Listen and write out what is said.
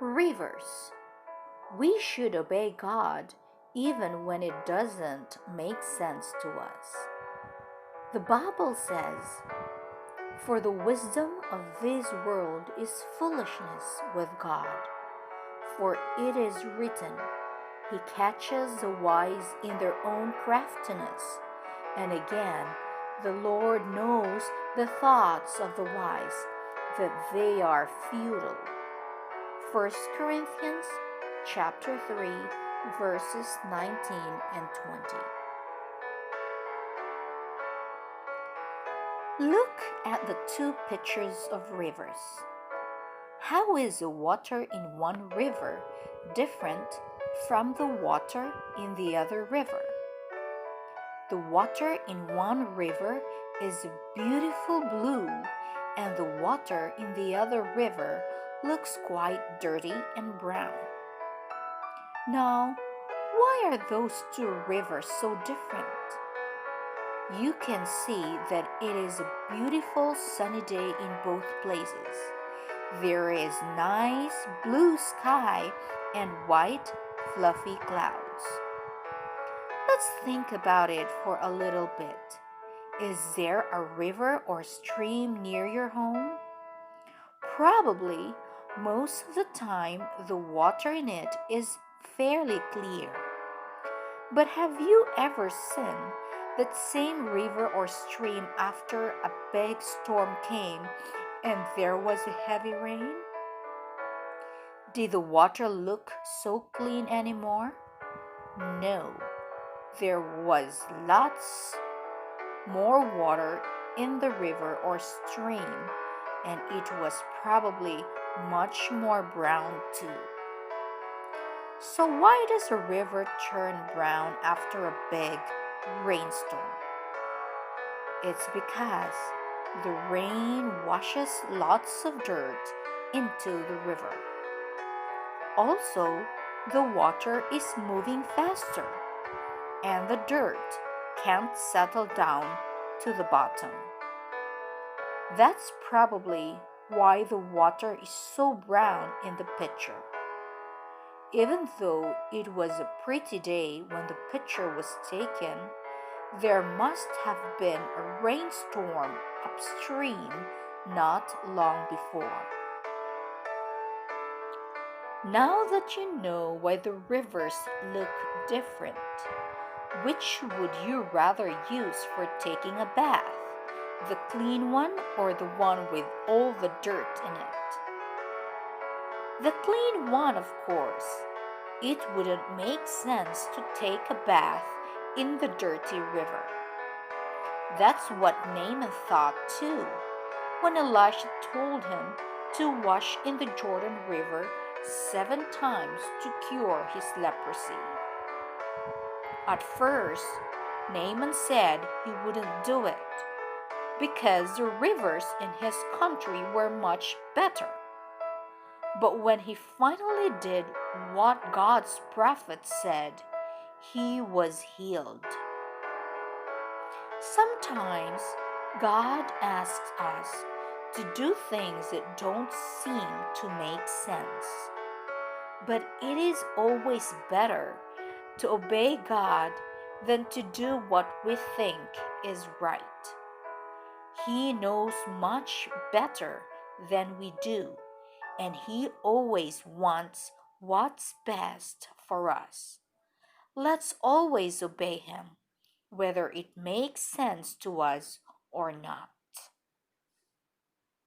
Rivers. We should obey God even when it doesn't make sense to us. The Bible says, "For the wisdom of this world is foolishness with God. For it is written, He catches the wise in their own craftiness. And again, the Lord knows the thoughts of the wise, that they are futile." 1 Corinthians chapter 3, verses 19 and 20. Look at the two pictures of rivers. How is the water in one river different from the water in the other river? The water in one river is beautiful blue, and the water in the other river looks quite dirty and brown. Now, why are those two rivers so different? You can see that it is a beautiful sunny day in both places. There is nice blue sky and white fluffy clouds. Let's think about it for a little bit. Is there a river or stream near your home? Probably most of the time the water in it is fairly clear. But have you ever seen that same river or stream after a big storm came and there was a heavy rain? Did the water look so clean anymore? No. There was lots more water in the river or stream, and it was probably much more brown too. So why does a river turn brown after a big rainstorm? It's because the rain washes lots of dirt into the river. Also, the water is moving faster, and the dirt can't settle down to the bottom. That's probably why the water is so brown in the picture. Even though it was a pretty day when the picture was taken, there must have been a rainstorm upstream not long before. Now that you know why the rivers look different, which would you rather use for taking a bath? The clean one or the one with all the dirt in it? The clean one, of course. It wouldn't make sense to take a bath in the dirty river. That's what Naaman thought too, when Elisha told him to wash in the Jordan River 7 times to cure his leprosy. At first, Naaman said he wouldn't do it because the rivers in his country were much better. But when he finally did what God's prophet said, he was healed. Sometimes God asks us to do things that don't seem to make sense. But it is always better to obey God than to do what we think is right. He knows much better than we do, and He always wants what's best for us. Let's always obey Him, whether it makes sense to us or not.